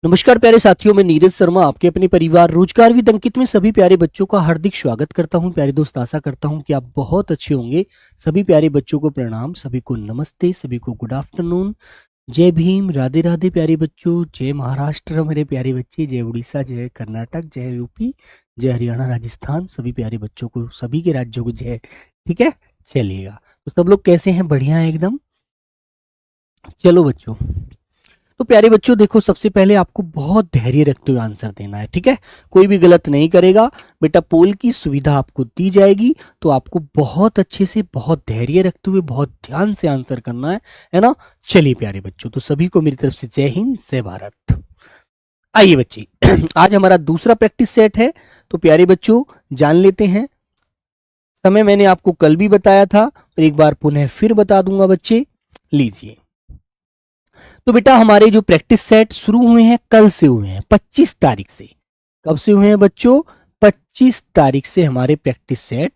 नमस्कार प्यारे साथियों, मैं नीरज शर्मा आपके अपने परिवार रोजगार विद अंकित में सभी प्यारे बच्चों का हार्दिक स्वागत करता हूं। प्यारे दोस्त, आशा करता हूं कि आप बहुत अच्छे होंगे। सभी प्यारे बच्चों को प्रणाम, सभी को नमस्ते, सभी को गुड आफ्टरनून, जय भीम, राधे राधे प्यारे बच्चों, जय महाराष्ट्र मेरे प्यारे बच्चे, जय उड़ीसा, जय कर्नाटक, जय यूपी, जय हरियाणा, राजस्थान, सभी प्यारे बच्चों को, सभी के राज्यों को जय। ठीक है, चलिएगा। तो सब लोग कैसे हैं? बढ़िया है एकदम। चलो बच्चों, तो प्यारे बच्चों देखो, सबसे पहले आपको बहुत धैर्य रखते हुए आंसर देना है। ठीक है, कोई भी गलत नहीं करेगा बेटा। पोल की सुविधा आपको दी जाएगी, तो आपको बहुत अच्छे से, बहुत धैर्य रखते हुए, बहुत ध्यान से आंसर करना है ना। चलिए प्यारे बच्चों, तो सभी को मेरी तरफ से जय हिंद, जय भारत। आइए बच्चे, आज हमारा दूसरा प्रैक्टिस सेट है। तो प्यारे बच्चों जान लेते हैं। समय मैंने आपको कल भी बताया था और एक बार पुनः फिर बता दूंगा बच्चे। लीजिए, तो बेटा हमारे जो प्रैक्टिस सेट शुरू हुए हैं कल से हुए हैं, 25 तारीख से। कब से हुए हैं बच्चों? 25 तारीख से हमारे प्रैक्टिस सेट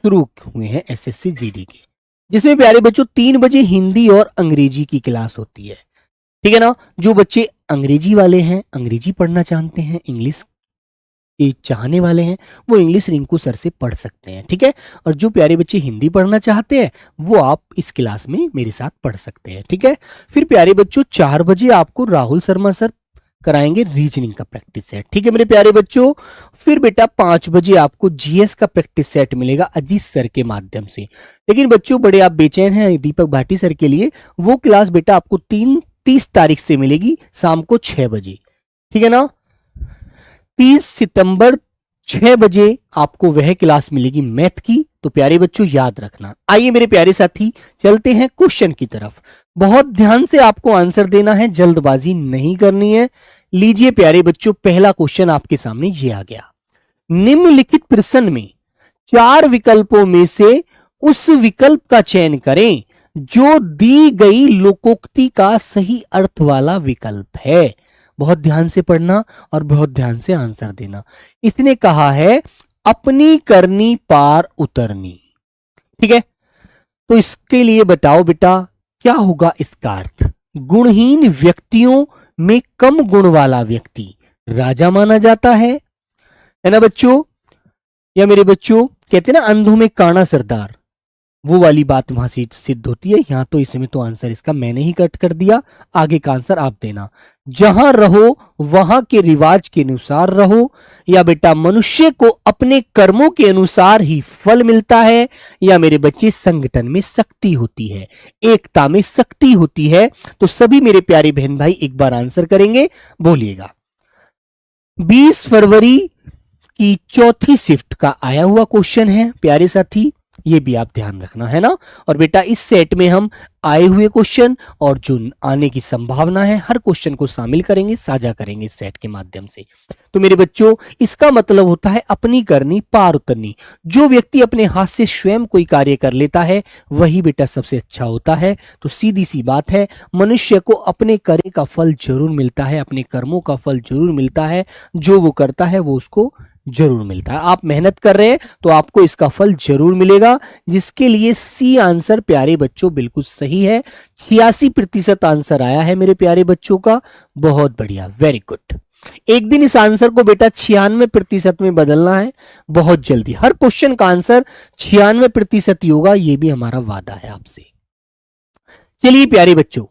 शुरू हुए हैं एसएससी जीडी के, जिसमें प्यारे बच्चों 3 बजे हिंदी और अंग्रेजी की क्लास होती है। ठीक है ना। जो बच्चे अंग्रेजी वाले हैं, अंग्रेजी पढ़ना चाहते हैं, इंग्लिश के चाहने वाले हैं, वो इंग्लिश रिंकू सर से पढ़ सकते हैं। ठीक है। और जो प्यारे बच्चे हिंदी पढ़ना चाहते हैं वो आप इस क्लास में मेरे साथ पढ़ सकते हैं। ठीक है। फिर प्यारे बच्चों 4 बजे आपको राहुल शर्मा सर कराएंगे रीजनिंग का प्रैक्टिस सेट। ठीक है मेरे प्यारे बच्चों। फिर बेटा 5 बजे आपको जीएस का प्रैक्टिस सेट मिलेगा अजीत सर के माध्यम से। लेकिन बच्चों बड़े आप बेचैन हैं दीपक भाटी सर के लिए, वो क्लास बेटा आपको 30 तारीख से मिलेगी शाम को 6 बजे। ठीक है ना। 30 सितंबर 6 बजे आपको वह क्लास मिलेगी मैथ की। तो प्यारे बच्चों याद रखना। आइए मेरे प्यारे साथी चलते हैं क्वेश्चन की तरफ। बहुत ध्यान से आपको आंसर देना है, जल्दबाजी नहीं करनी है। लीजिए प्यारे बच्चों, पहला क्वेश्चन आपके सामने ये आ गया। निम्नलिखित प्रश्न में 4 विकल्पों में से उस विकल्प का चयन करें जो दी गई लोकोक्ति का सही अर्थ वाला विकल्प है। बहुत ध्यान से पढ़ना और बहुत ध्यान से आंसर देना। इसने कहा है अपनी करनी पार उतरनी। ठीक है। तो इसके लिए बताओ बेटा क्या होगा इसका अर्थ? गुणहीन व्यक्तियों में कम गुण वाला व्यक्ति राजा माना जाता है ना बच्चों? या मेरे बच्चों कहते हैं ना अंधों में काना सरदार, वो वाली बात वहां से सिद्ध होती है। यहां तो इसमें तो आंसर इसका मैंने ही कट कर दिया, आगे का आंसर आप देना। जहां रहो वहां के रिवाज के अनुसार रहो, या बेटा मनुष्य को अपने कर्मों के अनुसार ही फल मिलता है, या मेरे बच्चे संगठन में शक्ति होती है, एकता में शक्ति होती है। तो सभी मेरे प्यारे बहन भाई एक बार आंसर करेंगे, बोलिएगा। 20 फरवरी की चौथी शिफ्ट का आया हुआ क्वेश्चन है प्यारे साथी, ये भी आप ध्यान रखना है ना। और बेटा इस सेट में हम आए हुए क्वेश्चन और जो आने की संभावना है हर क्वेश्चन को शामिल करेंगे, साझा करेंगे इस सेट के माध्यम से। तो मेरे बच्चों इसका मतलब होता है अपनी करनी पार उतरनी। जो व्यक्ति अपने हाथ से स्वयं कोई कार्य कर लेता है वही बेटा सबसे अच्छा होता है। तो सीधी सी बात है, मनुष्य को अपने कार्य का फल जरूर मिलता है, अपने कर्मों का फल जरूर मिलता है। जो वो करता है वो उसको जरूर मिलता है। आप मेहनत कर रहे हैं तो आपको इसका फल जरूर मिलेगा, जिसके लिए सी आंसर प्यारे बच्चों बिल्कुल सही है। 86% आंसर आया है मेरे प्यारे बच्चों का। बहुत बढ़िया, वेरी गुड। एक दिन इस आंसर को बेटा 96% में बदलना है, बहुत जल्दी। हर क्वेश्चन का आंसर 96% ही होगा, यह भी हमारा वादा है आपसे। चलिए प्यारे बच्चों,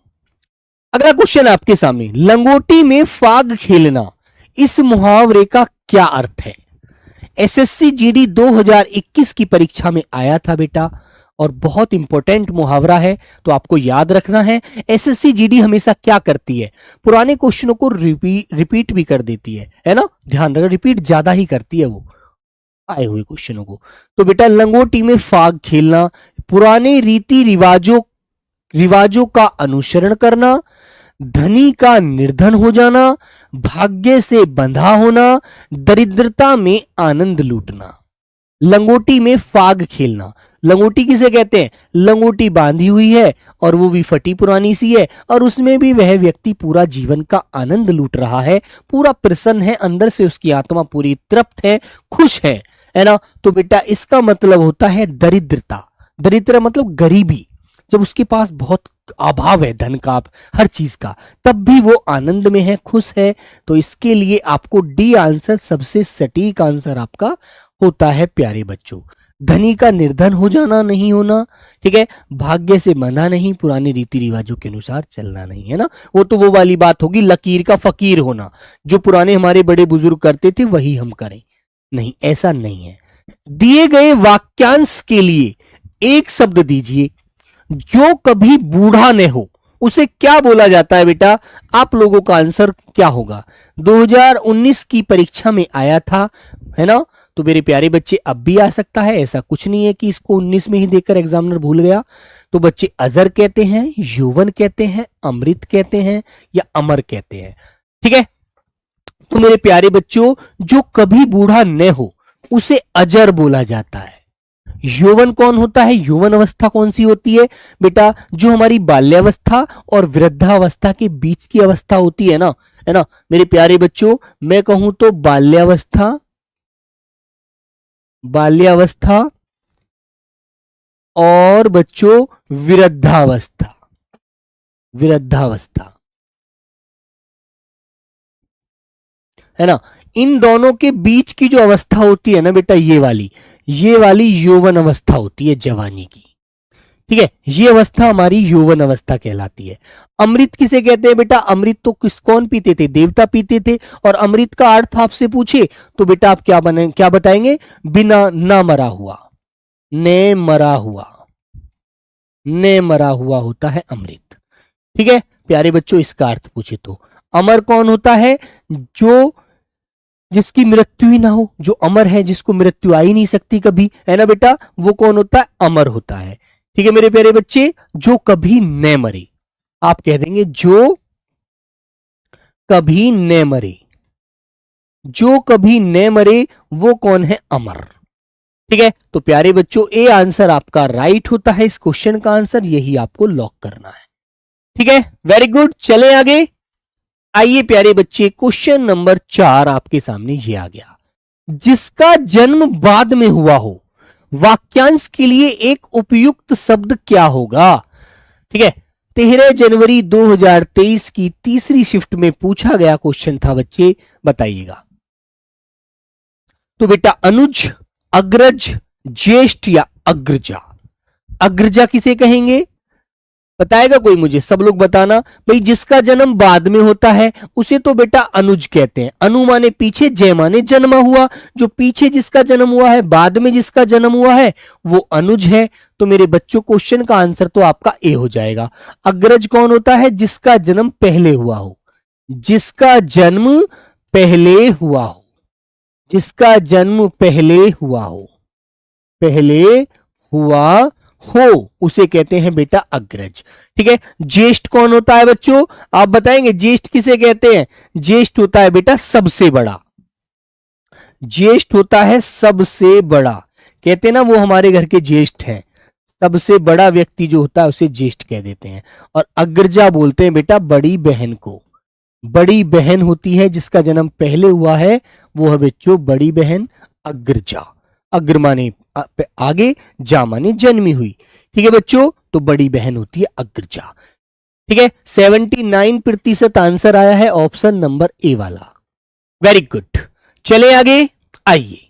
अगला क्वेश्चन आपके सामने। लंगोटी में फाग खेलना, इस मुहावरे का क्या अर्थ है? एसएससी जीडी 2021 की परीक्षा में आया था बेटा, और बहुत इंपॉर्टेंट मुहावरा है, तो आपको याद रखना है। एसएससी जीडी हमेशा क्या करती है? पुराने क्वेश्चनों को रिपीट भी कर देती है ना। ध्यान रखना, रिपीट ज्यादा ही करती है वो आए हुए क्वेश्चनों को। तो बेटा लंगोटी में फाग खेलना, पुराने रीति रिवाजों का अनुसरण करना, धनी का निर्धन हो जाना, भाग्य से बंधा होना, दरिद्रता में आनंद लूटना। लंगोटी में फाग खेलना, लंगोटी किसे कहते हैं? लंगोटी बांधी हुई है और वो भी फटी पुरानी सी है, और उसमें भी वह व्यक्ति पूरा जीवन का आनंद लूट रहा है, पूरा प्रसन्न है, अंदर से उसकी आत्मा पूरी तृप्त है, खुश है ना। तो बेटा इसका मतलब होता है दरिद्रता। दरिद्र मतलब गरीबी। जब उसके पास बहुत अभाव है धन का, हर चीज का, तब भी वो आनंद में है, खुश है। तो इसके लिए आपको डी आंसर सबसे सटीक आंसर आपका होता है प्यारे बच्चों। धनी का निर्धन हो जाना नहीं होना, ठीक है, भाग्य से बंधा नहीं, पुराने रीति रिवाजों के अनुसार चलना नहीं, है ना। वो तो वो वाली बात होगी, लकीर का फकीर होना, जो पुराने हमारे बड़े बुजुर्ग करते थे वही हम करें, नहीं, ऐसा नहीं है। दिए गए वाक्यांश के लिए एक शब्द दीजिए जो कभी बूढ़ा न हो, उसे क्या बोला जाता है बेटा? आप लोगों का आंसर क्या होगा? 2019 की परीक्षा में आया था, है ना। तो मेरे प्यारे बच्चे अब भी आ सकता है, ऐसा कुछ नहीं है कि इसको 19 में ही देखकर एग्जामिनर भूल गया। तो बच्चे अजर कहते हैं, यौवन कहते हैं, अमृत कहते हैं या अमर कहते हैं, ठीक है। तो मेरे प्यारे बच्चों, जो कभी बूढ़ा न हो उसे अजर बोला जाता है। यौवन कौन होता है? यौवन अवस्था कौन सी होती है बेटा? जो हमारी बाल्यावस्था और वृद्धावस्था के बीच की अवस्था होती है ना, है ना मेरे प्यारे बच्चों। मैं कहूं तो बाल्यावस्था, बाल्यावस्था और बच्चों वृद्धावस्था, वृद्धावस्था, है ना। इन दोनों के बीच की जो अवस्था होती है ना बेटा, ये वाली यौवन अवस्था होती है जवानी की, ठीक है। ये अवस्था हमारी यौवन अवस्था कहलाती है। अमृत किसे कहते हैं बेटा? अमृत तो कौन पीते थे? देवता पीते थे। और अमृत का अर्थ आपसे पूछे तो बेटा आप क्या बताएंगे? बिना ना मरा हुआ, ने मरा हुआ, ने मरा हुआ होता है अमृत, ठीक है प्यारे बच्चों। इसका अर्थ पूछे तो अमर कौन होता है? जो जिसकी मृत्यु ही ना हो, जो अमर है, जिसको मृत्यु आ ही नहीं सकती कभी, है ना बेटा, वो कौन होता है? अमर होता है, ठीक है मेरे प्यारे बच्चे। जो कभी न मरे, आप कह देंगे जो कभी न मरे, जो कभी न मरे वो कौन है? अमर, ठीक है। तो प्यारे बच्चों, ए आंसर आपका राइट होता है इस क्वेश्चन का आंसर, यही आपको लॉक करना है, ठीक है। वेरी गुड, चले आगे। आइए प्यारे बच्चे, क्वेश्चन नंबर 4 आपके सामने ये आ गया। जिसका जन्म बाद में हुआ हो, वाक्यांश के लिए एक उपयुक्त शब्द क्या होगा? ठीक है, 13 जनवरी 2023 की तीसरी शिफ्ट में पूछा गया क्वेश्चन था बच्चे, बताइएगा। तो बेटा अनुज, अग्रज, ज्येष्ठ या अग्रजा? अग्रजा किसे कहेंगे? बताएगा कोई मुझे? सब लोग बताना भाई। जिसका जन्म बाद में होता है उसे तो बेटा अनुज कहते हैं। अनु माने पीछे, जय माने जन्मा हुआ। जो पीछे जिसका जन्म हुआ है, बाद में जिसका जन्म हुआ है, वो अनुज है। तो मेरे बच्चों, क्वेश्चन का आंसर तो आपका ए हो जाएगा। अग्रज कौन होता है? जिसका जन्म पहले हुआ हो, जिसका जन्म पहले हुआ हो, जिसका जन्म पहले हुआ हो, पहले हुआ हो, उसे कहते हैं बेटा अग्रज, ठीक है। ज्येष्ठ कौन होता है बच्चों? आप बताएंगे ज्येष्ठ किसे कहते हैं? ज्येष्ठ होता है बेटा सबसे बड़ा, ज्येष्ठ होता है सबसे बड़ा। कहते हैं ना वो हमारे घर के ज्येष्ठ हैं, सबसे बड़ा व्यक्ति जो होता है उसे ज्येष्ठ कह देते हैं। और अग्रजा बोलते हैं बेटा बड़ी बहन को। बड़ी बहन होती है जिसका जन्म पहले हुआ है, वो है बच्चों बड़ी बहन अग्रजा। अग्र माने आगे, जा माने जन्मी हुई, ठीक है बच्चों। तो बड़ी बहन होती है अग्रजा, ठीक है। 79% आंसर आया है ऑप्शन नंबर ए वाला। वेरी गुड, चले आगे। आइए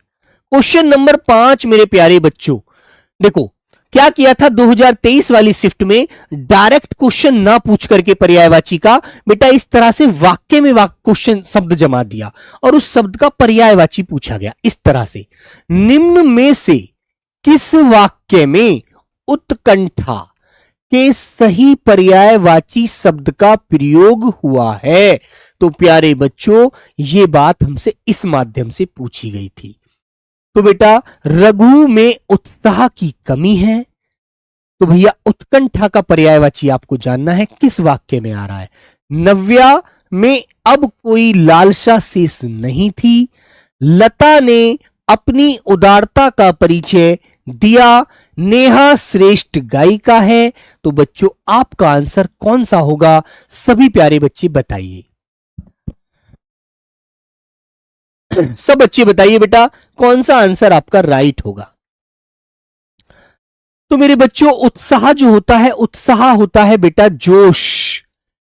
क्वेश्चन नंबर 5 मेरे प्यारे बच्चों, देखो क्या किया था 2023 वाली शिफ्ट में, डायरेक्ट क्वेश्चन ना पूछ करके पर्यायवाची का बेटा इस तरह से वाक्य में क्वेश्चन शब्द जमा दिया और उस शब्द का पर्यायवाची पूछा गया इस तरह से। निम्न में से किस वाक्य में उत्कंठा के सही पर्यायवाची शब्द का प्रयोग हुआ है? तो प्यारे बच्चों, ये बात हमसे इस माध्यम से पूछी गई थी। तो बेटा रघु में उत्साह की कमी है, तो भैया उत्कंठा का पर्यायवाची आपको जानना है किस वाक्य में आ रहा है। नव्या में अब कोई लालसा शेष नहीं थी। लता ने अपनी उदारता का परिचय दिया। नेहा श्रेष्ठ गायिका है। तो बच्चों आपका आंसर कौन सा होगा? सभी प्यारे बच्चे बताइए। सब बच्चे बताइए बेटा कौन सा आंसर आपका राइट होगा। तो मेरे बच्चों उत्साह जो होता है, उत्साह होता है बेटा जोश।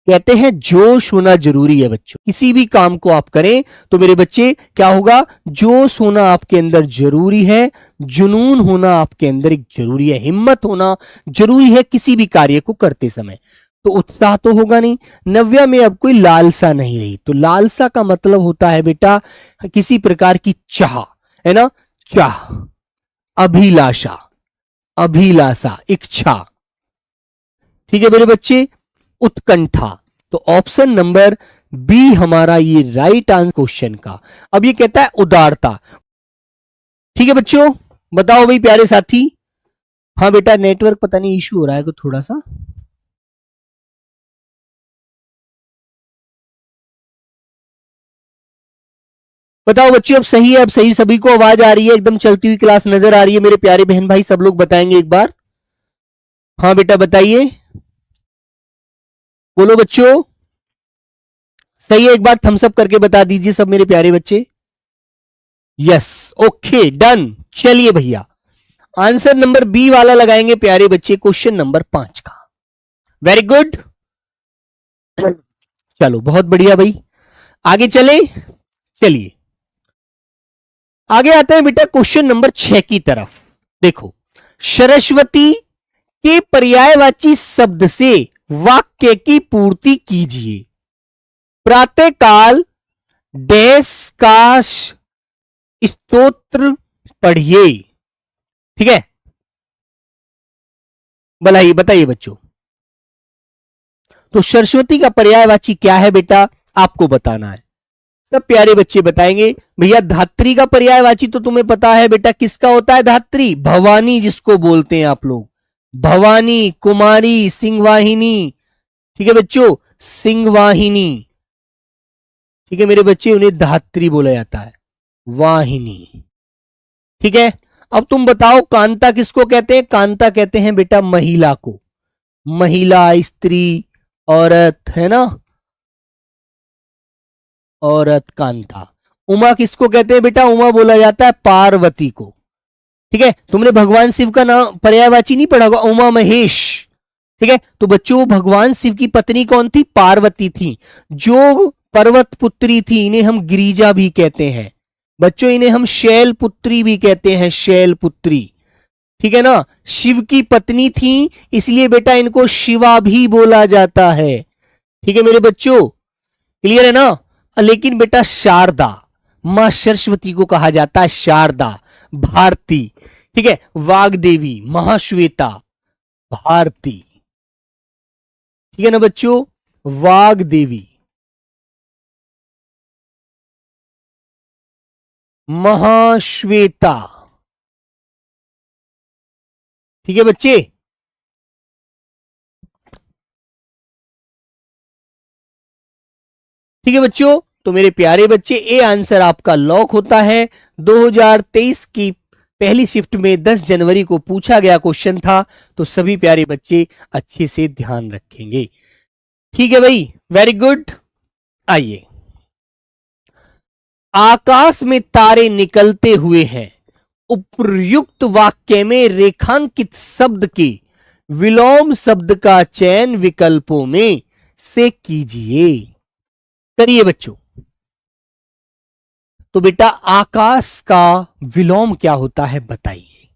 कहते हैं जोश होना जरूरी है बच्चों। किसी भी काम को आप करें तो मेरे बच्चे क्या होगा, जोश होना आपके अंदर जरूरी है, जुनून होना आपके अंदर एक जरूरी है, हिम्मत होना जरूरी है किसी भी कार्य को करते समय। तो उत्साह तो होगा नहीं। नव्या में अब कोई लालसा नहीं रही। तो लालसा का मतलब होता है बेटा किसी प्रकार की चाह, है ना, चाह, अभिलाषा, अभिलाषा, इच्छा। ठीक है मेरे बच्चे, उत्कंठा। तो ऑप्शन नंबर बी हमारा ये राइट आंसर क्वेश्चन का। अब ये कहता है उदारता। ठीक है बच्चों, बताओ भाई प्यारे साथी। हाँ बेटा, नेटवर्क पता नहीं इशू हो रहा है थोड़ा सा। बताओ बच्चे, अब सही है? अब सही सभी को आवाज आ रही है? एकदम चलती हुई क्लास नजर आ रही है मेरे प्यारे बहन भाई? सब लोग बताएंगे एक बार। हाँ बेटा बताइए, बोलो बच्चों। सही है? एक बार थम्स अप करके बता दीजिए सब मेरे प्यारे बच्चे। Yes, okay, done. चलिए भैया, आंसर नंबर बी वाला लगाएंगे प्यारे बच्चे, क्वेश्चन नंबर 5 का। वेरी गुड, चलो बहुत बढ़िया भाई, आगे चले। चलिए आगे आते हैं बेटा क्वेश्चन नंबर 6 की तरफ। देखो, सरस्वती के पर्यायवाची शब्द से वाक्य की पूर्ति कीजिए। प्रातःकाल डैश का स्तोत्र पढ़िए। ठीक है, बताइए बताइए बच्चों। तो सरस्वती का पर्यायवाची क्या है बेटा, आपको बताना है। सब प्यारे बच्चे बताएंगे। भैया धात्री का पर्यायवाची तो तुम्हें पता है बेटा, किसका होता है? धात्री, भवानी जिसको बोलते हैं आप लोग, भवानी, कुमारी, सिंहवाहिनी। ठीक है बच्चों, सिंहवाहिनी। ठीक है मेरे बच्चे, उन्हें धात्री बोला जाता है, वाहिनी। ठीक है, अब तुम बताओ कांता किसको कहते हैं? कांता कहते हैं बेटा महिला को, महिला, स्त्री, औरत, है ना, औरत, कांता। उमा किसको कहते हैं बेटा? उमा बोला जाता है पार्वती को। ठीक है, तुमने भगवान शिव का नाम पर्यायवाची नहीं पढ़ा होगा, उमा महेश। ठीक है, तो बच्चों भगवान शिव की पत्नी कौन थी? पार्वती थी, जो पर्वत पुत्री थी। इन्हें हम गिरिजा भी कहते हैं बच्चों, इन्हें हम शैल पुत्री भी कहते हैं, शैल पुत्री। ठीक है ना, शिव की पत्नी थी, इसलिए बेटा इनको शिवा भी बोला जाता है। ठीक है मेरे बच्चों, क्लियर है ना। लेकिन बेटा शारदा, मां सरस्वती को कहा जाता है शारदा, भारती। ठीक है, वाग्देवी, महाश्वेता, भारती। ठीक है ना बच्चों, वाग्देवी, महाश्वेता। ठीक है बच्चे, ठीक है बच्चों। तो मेरे प्यारे बच्चे, ए आंसर आपका लॉक होता है। 2023 की पहली शिफ्ट में 10 जनवरी को पूछा गया क्वेश्चन था, तो सभी प्यारे बच्चे अच्छे से ध्यान रखेंगे। ठीक है भाई, वेरी गुड। आइए, आकाश में तारे निकलते हुए हैं, उपर्युक्त वाक्य में रेखांकित शब्द के विलोम शब्द का चयन विकल्पों में से कीजिए। करिए बच्चों। तो बेटा आकाश का विलोम क्या होता है बताइए।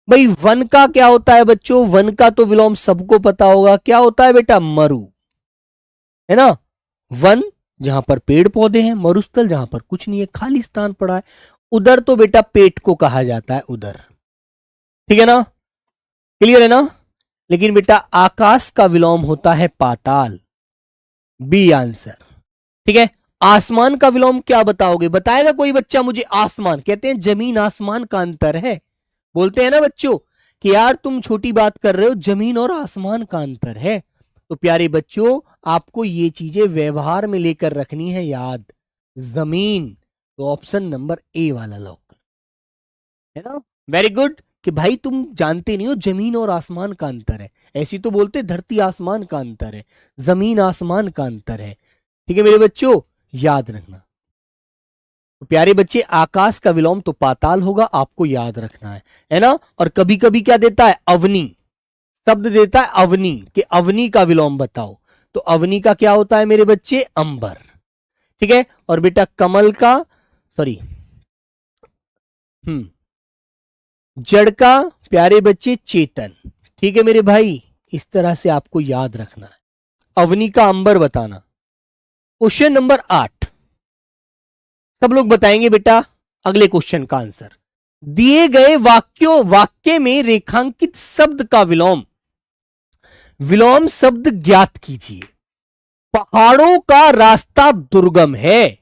भाई वन का क्या होता है बच्चों? वन का तो विलोम सबको पता होगा, क्या होता है बेटा? मरु, है ना। वन जहां पर पेड़ पौधे हैं, मरुस्थल जहां पर कुछ नहीं है, खाली स्थान पड़ा है। उदर तो बेटा पेट को कहा जाता है, उदर। ठीक है ना, क्लियर है ना। लेकिन बेटा आकाश का विलोम होता है पाताल, बी आंसर। ठीक है, आसमान का विलोम क्या बताओगे? बताएगा कोई बच्चा मुझे? आसमान कहते हैं जमीन आसमान का अंतर है। बोलते हैं ना बच्चों कि यार तुम छोटी बात कर रहे हो, जमीन और आसमान का अंतर है। तो प्यारे बच्चों आपको ये चीजें व्यवहार में लेकर रखनी है याद। जमीन, तो ऑप्शन नंबर ए वाला लॉक है ना। Very good. कि भाई तुम जानते नहीं हो जमीन और आसमान का अंतर है, ऐसी तो बोलते धरती आसमान का अंतर है, जमीन आसमान का अंतर है। ठीक है मेरे बच्चों, याद रखना। तो प्यारे बच्चे आकाश का विलोम तो पाताल होगा, आपको याद रखना है ना। और कभी कभी क्या देता है, अवनी शब्द देता है, अवनी कि अवनी का विलोम बताओ। तो अवनी का क्या होता है मेरे बच्चे, अंबर। ठीक है। और बेटा कमल का, सॉरी जड़ का प्यारे बच्चे चेतन। ठीक है मेरे भाई, इस तरह से आपको याद रखना है, अवनी का अंबर बताना। क्वेश्चन नंबर 8 सब लोग बताएंगे बेटा अगले क्वेश्चन का आंसर। दिए गए वाक्य में रेखांकित शब्द का विलोम, विलोम शब्द ज्ञात कीजिए। पहाड़ों का रास्ता दुर्गम है,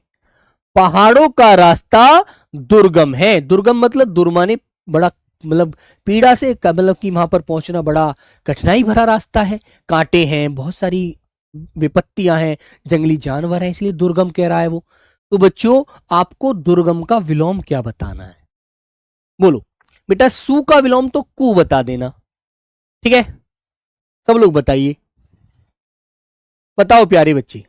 पहाड़ों का रास्ता दुर्गम है। दुर्गम मतलब दुर्माने बड़ा, मतलब पीड़ा से, मतलब कि वहां पर पहुंचना बड़ा कठिनाई भरा रास्ता है, कांटे हैं, बहुत सारी विपत्तियां हैं, जंगली जानवर हैं, इसलिए दुर्गम कह रहा है वो। तो बच्चों आपको दुर्गम का विलोम क्या बताना है, बोलो बेटा। सु का विलोम तो कु बता देना। ठीक है, सब लोग बताइए, बताओ प्यारे बच्चे।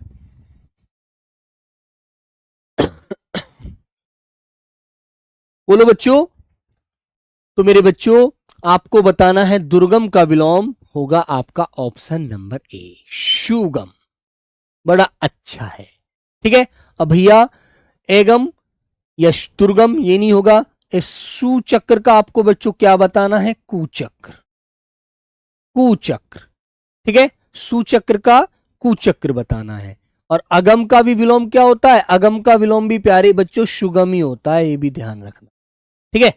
बोलो बच्चों। तो मेरे बच्चों आपको बताना है दुर्गम का विलोम होगा आपका ऑप्शन नंबर ए, सुगम। बड़ा अच्छा है। ठीक है। अब भैया एगम या दुर्गम ये नहीं होगा, इस सुचक्र का आपको बच्चों क्या बताना है, कुचक्र, कुचक्र। ठीक है, सुचक्र का कुचक्र बताना है। और अगम का भी विलोम क्या होता है, अगम का विलोम भी प्यारे बच्चों सुगम ही होता है, ये भी ध्यान रखना। ठीक है,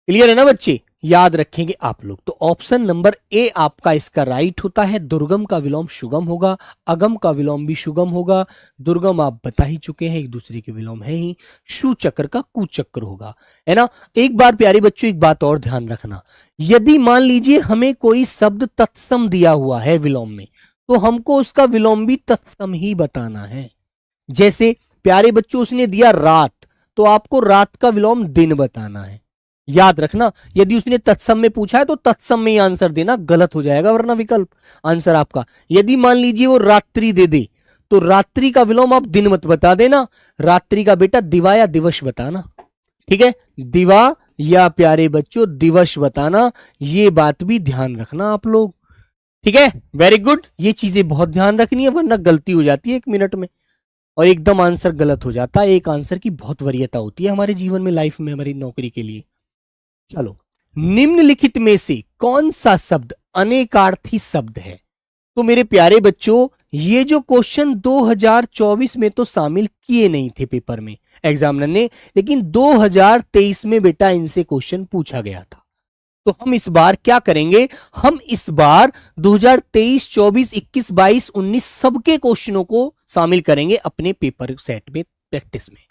क्लियर है ना बच्चे, याद रखेंगे आप लोग। तो ऑप्शन नंबर ए आपका इसका राइट होता है, दुर्गम का विलोम सुगम होगा, अगम का विलोम भी सुगम होगा। दुर्गम आप बता ही चुके हैं, एक दूसरे के विलोम है ही। सुचक्र का कुचक्र होगा, है ना। एक बार प्यारे बच्चों एक बात और ध्यान रखना, यदि मान लीजिए हमें कोई शब्द तत्सम दिया हुआ है विलोम में, तो हमको उसका विलोम भी तत्सम ही बताना है। जैसे प्यारे बच्चों उसने दिया रात, तो आपको रात का विलोम दिन बताना है। याद रखना, यदि उसने तत्सम में पूछा है तो तत्सम में ही आंसर देना, गलत हो जाएगा वरना विकल्प आंसर आपका। यदि मान लीजिए वो रात्रि दे दे, तो रात्रि का विलोम आप दिन मत बता देना, रात्रि का बेटा दिवा या दिवस बताना। ठीक है, दिवा या प्यारे बच्चों दिवस बताना, ये बात भी ध्यान रखना आप लोग। ठीक है, वेरी गुड, ये चीजें बहुत ध्यान रखनी है वरना गलती हो जाती है 1 मिनट में और एकदम आंसर गलत हो जाता है। एक आंसर की बहुत वरीयता होती है हमारे जीवन में, लाइफ में, हमारी नौकरी के लिए। चलो, निम्नलिखित में से कौन सा शब्द अनेकार्थी शब्द है। तो मेरे प्यारे बच्चों ये जो क्वेश्चन 2024 में तो शामिल किए नहीं थे पेपर में एग्जामिनर ने, लेकिन 2023 में बेटा इनसे क्वेश्चन पूछा गया था। तो हम इस बार क्या करेंगे, हम इस बार 2023, 24, 21, 22, 19 सबके क्वेश्चनों को शामिल करेंगे अपने पेपर सेट में, प्रैक्टिस में।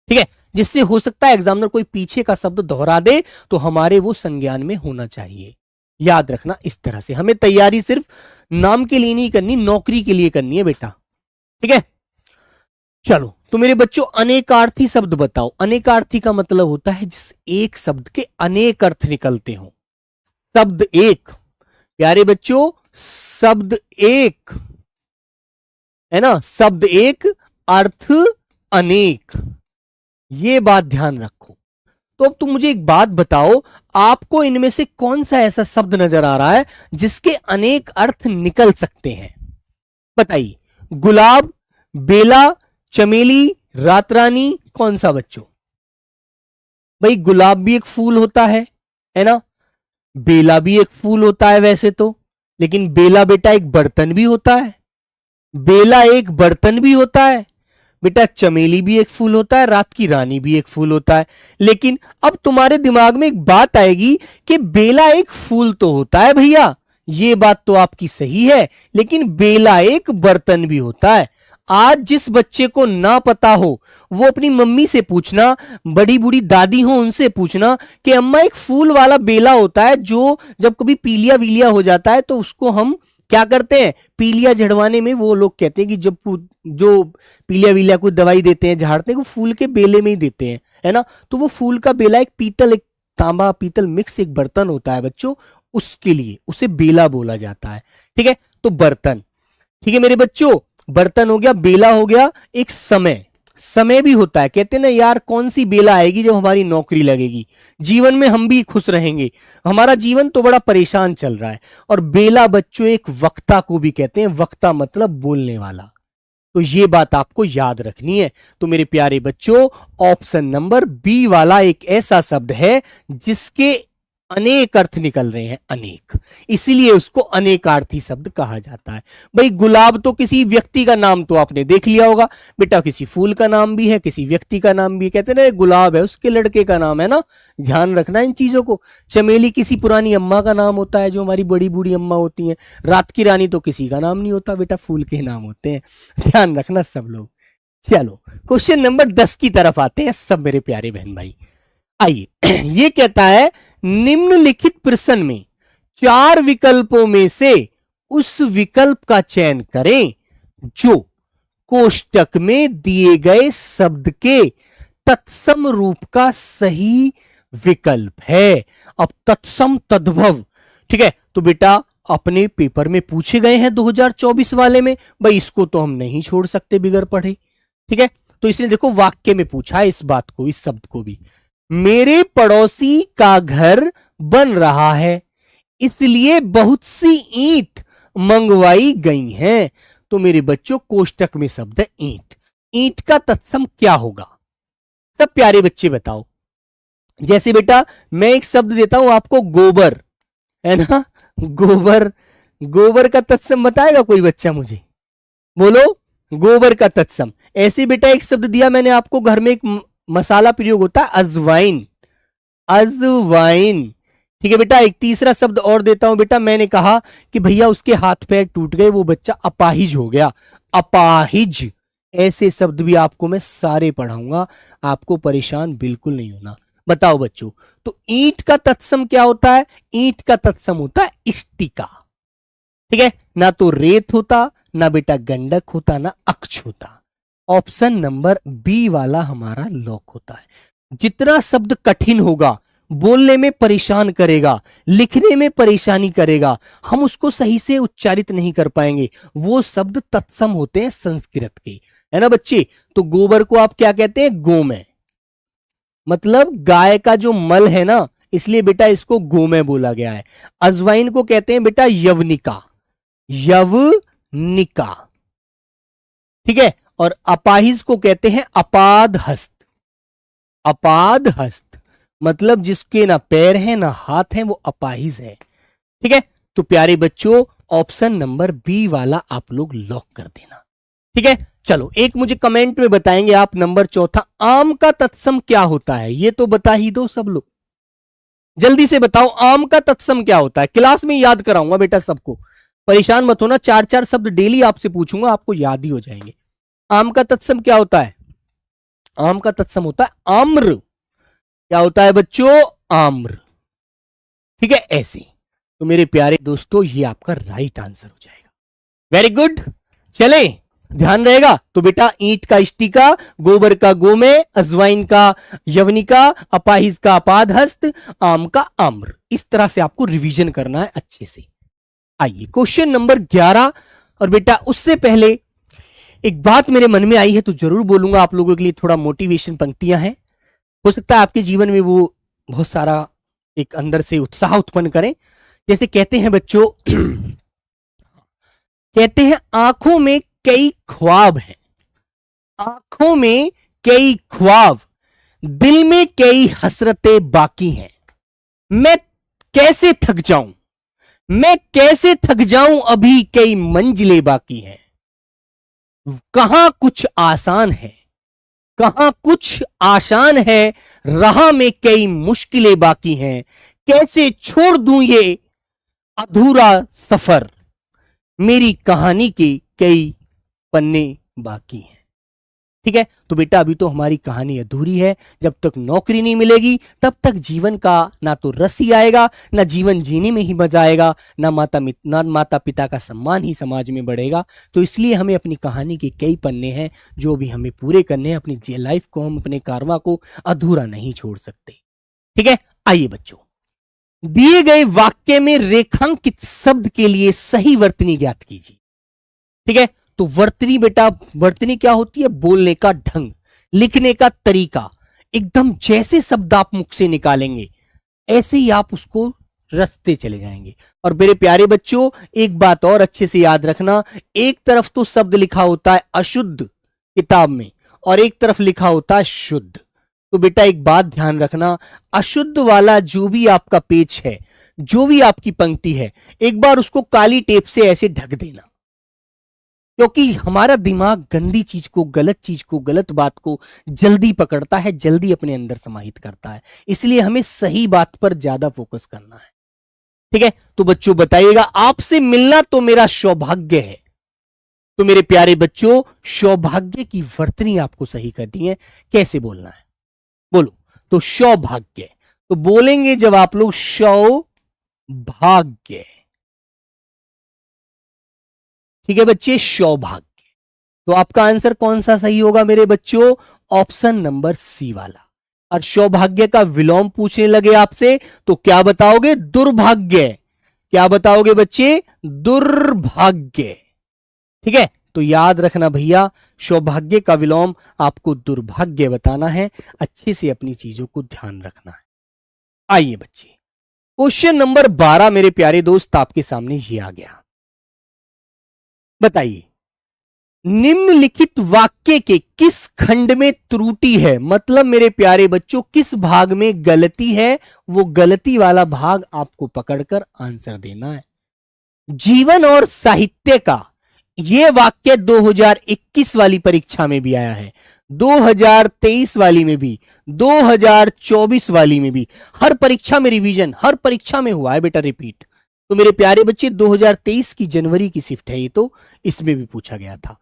ठीक है, जिससे हो सकता है एग्जामिनर कोई पीछे का शब्द दोहरा दे तो हमारे वो संज्ञान में होना चाहिए। याद रखना, इस तरह से हमें तैयारी सिर्फ नाम के लिए नहीं करनी, नौकरी के लिए करनी है बेटा। ठीक है, चलो तो मेरे बच्चों अनेकार्थी शब्द बताओ। अनेकार्थी का मतलब होता है जिस एक शब्द के अनेक अर्थ निकलते हो। शब्द एक, प्यारे बच्चों शब्द एक, है ना, शब्द एक अर्थ अनेक, ये बात ध्यान रखो। तो अब तुम मुझे एक बात बताओ, आपको इनमें से कौन सा ऐसा शब्द नजर आ रहा है जिसके अनेक अर्थ निकल सकते हैं, बताइए। गुलाब, बेला, चमेली, रातरानी, कौन सा बच्चों। भाई गुलाब भी एक फूल होता है ना, बेला भी एक फूल होता है वैसे तो, लेकिन बेला बेटा एक बर्तन भी होता है, बेला एक बर्तन भी होता है बेटा, चमेली भी एक फूल होता है, रात की रानी भी एक फूल होता है। लेकिन अब तुम्हारे दिमाग में एक बात आएगी कि बेला एक फूल तो होता है भैया, ये बात तो आपकी सही है, लेकिन बेला एक बर्तन भी होता है। आज जिस बच्चे को ना पता हो वो अपनी मम्मी से पूछना, बड़ी बूढ़ी दादी हो उनसे पूछना कि अम्मा एक फूल वाला बेला होता है जो जब कभी पीलिया वीलिया हो जाता है तो उसको हम क्या करते हैं, पीलिया झड़वाने में वो लोग कहते हैं कि जब जो पीलिया वीलिया को दवाई देते हैं, झाड़ते हैं, वो फूल के बेले में ही देते हैं, है ना। तो वो फूल का बेला एक पीतल, एक तांबा पीतल मिक्स एक बर्तन होता है बच्चों, उसके लिए उसे बेला बोला जाता है। ठीक है, तो बर्तन, ठीक है मेरे बच्चों, बर्तन हो गया, बेला हो गया, एक समय, समय भी होता है। कहते हैं ना यार, कौन सी बेला आएगी जब हमारी नौकरी लगेगी, जीवन में हम भी खुश रहेंगे, हमारा जीवन तो बड़ा परेशान चल रहा है। और बेला बच्चों एक वक्ता को भी कहते हैं, वक्ता मतलब बोलने वाला। तो ये बात आपको याद रखनी है। तो मेरे प्यारे बच्चों, ऑप्शन नंबर बी वाला एक ऐसा शब्द है जिसके अनेक अर्थ निकल रहे हैं, अनेक, इसीलिए उसको अनेकार्थी शब्द कहा जाता है। भाई गुलाब तो किसी व्यक्ति का नाम तो आपने देख लिया होगा बेटा, किसी फूल का नाम भी है, किसी व्यक्ति का नाम भी है। कहते ना गुलाब है, उसके लड़के का नाम है ना, ध्यान रखना इन चीजों को। चमेली किसी पुरानी अम्मा का नाम होता है, जो हमारी बड़ी बूढ़ी अम्मा होती हैं। रात की रानी तो किसी का नाम नहीं होता बेटा, फूल के नाम होते हैं, ध्यान रखना सब लोग। चलो क्वेश्चन नंबर 10 की तरफ आते हैं सब मेरे प्यारे बहन भाई। आइए, ये कहता है निम्नलिखित प्रश्न में 4 विकल्पों में से उस विकल्प का चयन करें जो कोष्टक में दिए गए शब्द के तत्सम रूप का सही विकल्प है। अब तत्सम तद्भव, ठीक है, तो बेटा अपने पेपर में पूछे गए हैं 2024 वाले में, भाई इसको तो हम नहीं छोड़ सकते बिगर पढ़े, ठीक है। तो इसलिए देखो वाक्य में पूछा है इस बात को, इस शब्द को भी। मेरे पड़ोसी का घर बन रहा है, इसलिए बहुत सी ईंट मंगवाई गई हैं। तो मेरे बच्चों कोष्टक में शब्द है ईंट। ईंट का तत्सम क्या होगा, सब प्यारे बच्चे बताओ। जैसे बेटा मैं एक शब्द देता हूं आपको, गोबर, है ना, गोबर, गोबर का तत्सम बताएगा कोई बच्चा मुझे, बोलो गोबर का तत्सम। ऐसे बेटा एक शब्द दिया मैंने आपको, घर में एक मसाला प्रयोग होता है अजवाइन, अजवाइन, ठीक है बेटा। एक तीसरा शब्द और देता हूं बेटा, मैंने कहा कि भैया उसके हाथ पैर टूट गए, वो बच्चा अपाहिज हो गया, अपाहिज। ऐसे शब्द भी आपको मैं सारे पढ़ाऊंगा, आपको परेशान बिल्कुल नहीं होना। बताओ बच्चों, तो ईंट का तत्सम क्या होता है? ईंट का तत्सम होता है इष्टिका, ठीक है। ना तो रेत होता, ना बेटा गंडक होता, ना अक्ष होता। ऑप्शन नंबर बी वाला हमारा लॉक होता है। जितना शब्द कठिन होगा, बोलने में परेशान करेगा, लिखने में परेशानी करेगा, हम उसको सही से उच्चारित नहीं कर पाएंगे, वो शब्द तत्सम होते हैं संस्कृत के, है ना बच्चे। तो गोबर को आप क्या कहते हैं? गोमय, मतलब गाय का जो मल है ना, इसलिए बेटा इसको गोमय बोला गया है। अजवाइन को कहते हैं बेटा यवनिका, यवनिका, ठीक है। और अपाहिज को कहते हैं अपादहस्त, अपादहस्त मतलब जिसके ना पैर हैं ना हाथ हैं, वो अपाहिज है, ठीक है। तो प्यारे बच्चों ऑप्शन नंबर बी वाला आप लोग लॉक कर देना, ठीक है। चलो एक मुझे कमेंट में बताएंगे आप, नंबर 4, आम का तत्सम क्या होता है? ये तो बता ही दो सब लोग, जल्दी से बताओ आम का तत्सम क्या होता है। क्लास में याद कराऊंगा बेटा सबको, परेशान मत होना, 4-4 शब्द डेली आपसे पूछूंगा, आपको याद ही हो जाएंगे। आम का तत्सम क्या होता है? आम का तत्सम होता है आम्र। क्या होता है बच्चों? आम्र, ठीक है। ऐसे तो मेरे प्यारे दोस्तों ये आपका राइट आंसर हो जाएगा। वेरी गुड, चले ध्यान रहेगा। तो बेटा ईंट का इष्टिका, गोबर का गोमय, अजवाइन का यवनिका, अपाहिज का अपादहस्त, आम का आम्र। इस तरह से आपको रिवीजन करना है अच्छे से। आइए क्वेश्चन नंबर 11। और बेटा उससे पहले एक बात मेरे मन में आई है तो जरूर बोलूंगा, आप लोगों के लिए थोड़ा मोटिवेशन पंक्तियां हैं, हो सकता है आपके जीवन में वो बहुत सारा एक अंदर से उत्साह उत्पन्न करें। जैसे कहते हैं बच्चों, कहते हैं आंखों में कई ख्वाब हैं, आंखों में कई ख्वाब, दिल में कई हसरतें बाकी हैं। मैं कैसे थक जाऊं, मैं कैसे थक जाऊं, अभी कई मंजिलें बाकी हैं। कहां कुछ आसान है, कहां कुछ आसान है, राह में कई मुश्किलें बाकी हैं। कैसे छोड़ दूं ये अधूरा सफर, मेरी कहानी के कई पन्ने बाकी हैं, ठीक है। तो बेटा अभी तो हमारी कहानी अधूरी है, जब तक नौकरी नहीं मिलेगी तब तक जीवन का ना तो रस ही आएगा, ना जीवन जीने में ही मजा आएगा, ना माता पिता का सम्मान ही समाज में बढ़ेगा। तो इसलिए हमें अपनी कहानी के कई पन्ने हैं जो भी हमें पूरे करने हैं, अपनी लाइफ को हम अपने कारवां को अधूरा नहीं छोड़ सकते, ठीक है। आइए बच्चों, दिए गए वाक्य में रेखांकित शब्द के लिए सही वर्तनी ज्ञात कीजिए, ठीक है। तो वर्तनी बेटा, वर्तनी क्या होती है? बोलने का ढंग, लिखने का तरीका, एकदम जैसे शब्द आप मुख से निकालेंगे ऐसे ही आप उसको रचते चले जाएंगे। और मेरे प्यारे बच्चों, एक बात और अच्छे से याद रखना, एक तरफ तो शब्द लिखा होता है अशुद्ध किताब में और एक तरफ लिखा होता है शुद्ध। तो बेटा एक बात ध्यान रखना, अशुद्ध वाला जो भी आपका पेज है, जो भी आपकी पंक्ति है, एक बार उसको काली टेप से ऐसे ढक देना, क्योंकि हमारा दिमाग गंदी चीज को, गलत चीज को, गलत बात को जल्दी पकड़ता है, जल्दी अपने अंदर समाहित करता है। इसलिए हमें सही बात पर ज्यादा फोकस करना है। ठीक है, तो बच्चों बताइएगा, आपसे मिलना तो मेरा सौभाग्य है। तो मेरे प्यारे बच्चों, सौभाग्य की वर्तनी आपको सही करनी है। कैसे बोलना है बोलो? तो सौभाग्य तो बोलेंगे जब आप लोग सौभाग्य। ठीक है बच्चे, सौभाग्य। तो आपका आंसर कौन सा सही होगा मेरे बच्चों? ऑप्शन नंबर सी वाला। और सौभाग्य का विलोम पूछने लगे आपसे तो क्या बताओगे? दुर्भाग्य। क्या बताओगे बच्चे? दुर्भाग्य। ठीक है, तो याद रखना भैया, सौभाग्य का विलोम आपको दुर्भाग्य बताना है। अच्छे से अपनी चीजों को ध्यान रखना है। आइए बच्चे, क्वेश्चन नंबर 12 मेरे प्यारे दोस्त आपके सामने ये आ गया। बताइए, निम्नलिखित वाक्य के किस खंड में त्रुटि है? मतलब मेरे प्यारे बच्चों, किस भाग में गलती है, वो गलती वाला भाग आपको पकड़कर आंसर देना है। जीवन और साहित्य का यह वाक्य 2021 वाली परीक्षा में भी आया है, 2023 वाली में भी, 2024 वाली में भी। हर परीक्षा में रिवीजन, हर परीक्षा में हुआ है बेटा रिपीट। तो मेरे प्यारे बच्चे, 2023 की जनवरी की शिफ्ट है ये, तो इसमें भी पूछा गया था,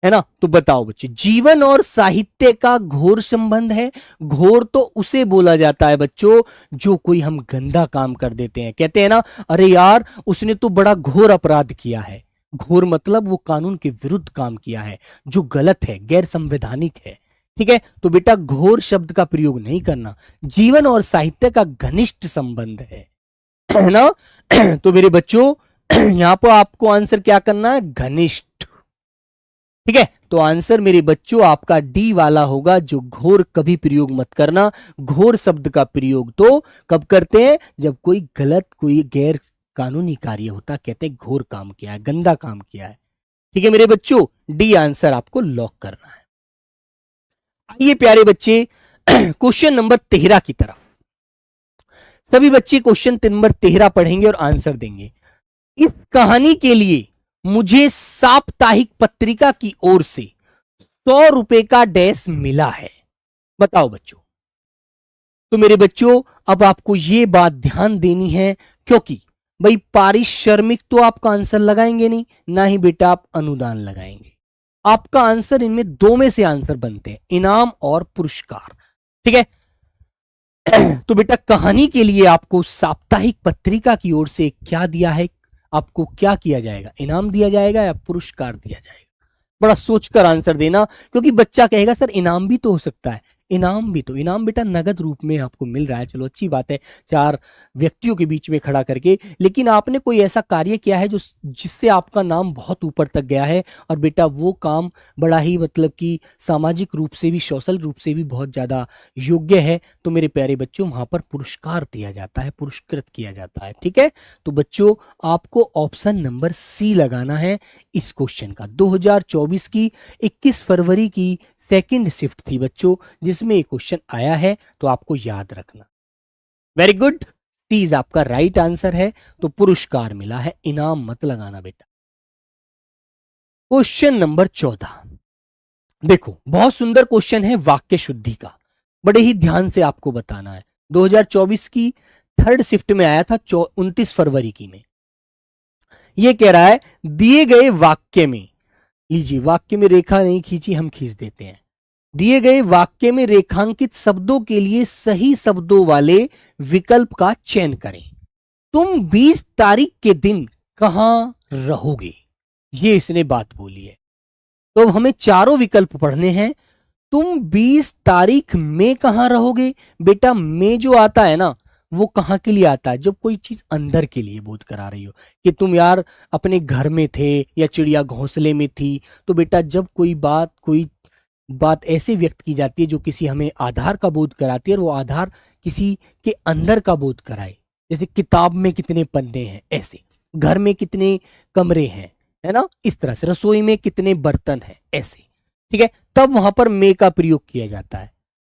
है ना? तो बताओ बच्चे, जीवन और साहित्य का घोर संबंध है। घोर तो उसे बोला जाता है बच्चों जो कोई हम गंदा काम कर देते हैं। कहते हैं ना, अरे यार उसने तो बड़ा घोर अपराध किया है। घोर मतलब वो कानून के विरुद्ध काम किया है, जो गलत है, गैर संवैधानिक है। ठीक है, तो बेटा घोर शब्द का प्रयोग नहीं करना। जीवन और साहित्य का घनिष्ठ संबंध है ना? तो मेरे बच्चों, यहां पर आपको आंसर क्या करना है? घनिष्ठ। ठीक है, तो आंसर मेरे बच्चों आपका डी वाला होगा, जो घोर कभी प्रयोग मत करना। घोर शब्द का प्रयोग तो कब करते हैं? जब कोई गलत, कोई गैर कानूनी कार्य होता, कहते हैं घोर काम किया है, गंदा काम किया है। ठीक है मेरे बच्चों, डी आंसर आपको लॉक करना है। आइए प्यारे बच्चे, क्वेश्चन नंबर 13 की तरफ। सभी बच्चे क्वेश्चन नंबर 13 पढ़ेंगे और आंसर देंगे। इस कहानी के लिए मुझे साप्ताहिक पत्रिका की ओर से 100 रुपए का डैश मिला है। बताओ बच्चों। तो मेरे बच्चों, अब आपको यह बात ध्यान देनी है, क्योंकि भाई पारिश्रमिक तो आपका आंसर लगाएंगे नहीं, ना ही बेटा आप अनुदान लगाएंगे। आपका आंसर इनमें दो में से आंसर बनते हैं, इनाम और पुरस्कार। ठीक है, तो बेटा कहानी के लिए आपको साप्ताहिक पत्रिका की ओर से क्या दिया है? आपको क्या किया जाएगा? इनाम दिया जाएगा या पुरस्कार दिया जाएगा? बड़ा सोचकर आंसर देना, क्योंकि बच्चा कहेगा सर इनाम भी तो हो सकता है। इनाम भी तो, इनाम बेटा नगद रूप में आपको मिल रहा है, चलो अच्छी बात है, 4 व्यक्तियों के बीच में खड़ा करके। लेकिन आपने कोई ऐसा कार्य किया है जो जिससे आपका नाम बहुत ऊपर तक गया है, और बेटा वो काम बड़ा ही मतलब कि सामाजिक रूप से भी, सोशल रूप से भी बहुत ज्यादा योग्य है। तो मेरे प्यारे बच्चों, वहां पर पुरस्कार दिया जाता है, पुरस्कृत किया जाता है। ठीक है, तो बच्चों आपको ऑप्शन नंबर सी लगाना है इस क्वेश्चन का। 2024 की 21 फरवरी की सेकंड शिफ्ट थी बच्चों, जिसमें एक क्वेश्चन आया है, तो आपको याद रखना। वेरी गुड, तीज आपका राइट आंसर है। तो पुरस्कार मिला है, इनाम मत लगाना बेटा। क्वेश्चन नंबर 14 देखो, बहुत सुंदर क्वेश्चन है वाक्य शुद्धि का, बड़े ही ध्यान से आपको बताना है। 2024 की थर्ड शिफ्ट में आया था, 29 फरवरी की में। यह कह रहा है, दिए गए वाक्य में, लीजिए वाक्य में रेखा नहीं खींची, हम खींच देते हैं। दिए गए वाक्य में रेखांकित शब्दों के लिए सही शब्दों वाले विकल्प का चयन करें। तुम 20 तारीख के दिन कहां रहोगे? ये इसने बात बोली है। तो हमें चारों विकल्प पढ़ने हैं। तुम 20 तारीख में कहां रहोगे? बेटा में जो आता है ना, वो कहां के लिए आता है? जब कोई चीज अंदर के लिए बोध करा रही हो, कि तुम यार अपने घर में थे या चिड़िया घोंसले में थी। तो बेटा जब कोई बात, कोई बात ऐसे व्यक्त की जाती है जो किसी हमें आधार का बोध कराती है और वो आधार किसी के अंदर का बोध कराए। जैसे किताब में कितने पन्ने हैं, ऐसे घर में कितने कमरे हैं, है ना, इस तरह से रसोई में कितने बर्तन हैं, ऐसे। ठीक है, तब वहां पर मे का प्रयोग किया जाता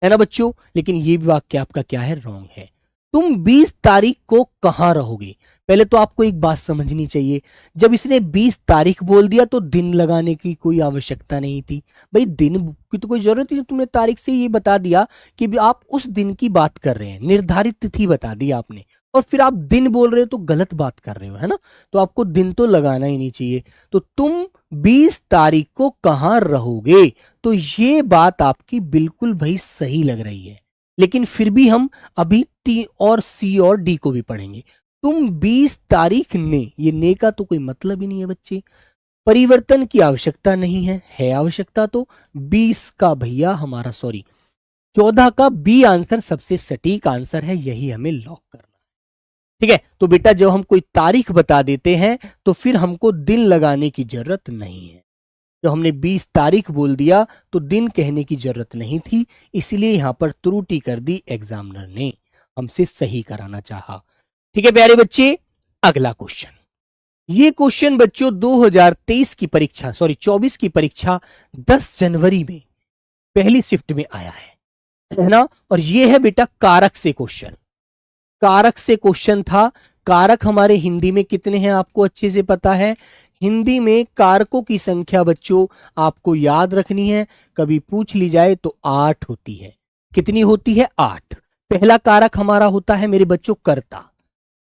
है ना बच्चों। लेकिन ये वाक्य आपका क्या है, रॉन्ग है। तुम 20 तारीख को कहां रहोगे। पहले तो आपको एक बात समझनी चाहिए, जब इसने 20 तारीख बोल दिया तो दिन लगाने की कोई आवश्यकता नहीं थी। भाई दिन की तो कोई जरूरत नहीं, तुमने तारीख से ये बता दिया कि भी आप उस दिन की बात कर रहे हैं, निर्धारित तिथि बता दी आपने, और फिर आप दिन बोल रहे हो तो गलत बात कर रहे हो, है ना। तो आपको दिन तो लगाना ही नहीं चाहिए। तो तुम 20 तारीख को कहां रहोगे, तो ये बात आपकी बिल्कुल भाई सही लग रही है। लेकिन फिर भी हम अभी टी और सी और डी को भी पढ़ेंगे। तुम 20 तारीख ने, ये ने का तो कोई मतलब ही नहीं है बच्चे, परिवर्तन की आवश्यकता नहीं है आवश्यकता तो 20 का भैया हमारा, सॉरी 14 का बी आंसर सबसे सटीक आंसर है, यही हमें लॉक करना। ठीक है, तो बेटा जब हम कोई तारीख बता देते हैं तो फिर हमको दिन लगाने की जरूरत नहीं है। जब हमने 20 तारीख बोल दिया तो दिन कहने की जरूरत नहीं थी, इसलिए यहां पर त्रुटि कर दी एग्जामिनर ने, हमसे सही कराना चाहा। ठीक है प्यारे बच्चे, अगला क्वेश्चन। ये क्वेश्चन बच्चों 2023 की परीक्षा, सॉरी 24 की परीक्षा 10 जनवरी में पहली शिफ्ट में आया है ना। और ये है बेटा कारक से क्वेश्चन, कारक से क्वेश्चन था। कारक हमारे हिंदी में कितने हैं आपको अच्छे से पता है। हिंदी में कारकों की संख्या बच्चों आपको याद रखनी है, कभी पूछ ली जाए तो 8 होती है। कितनी होती है, 8। पहला कारक हमारा होता है मेरे बच्चों कर्ता,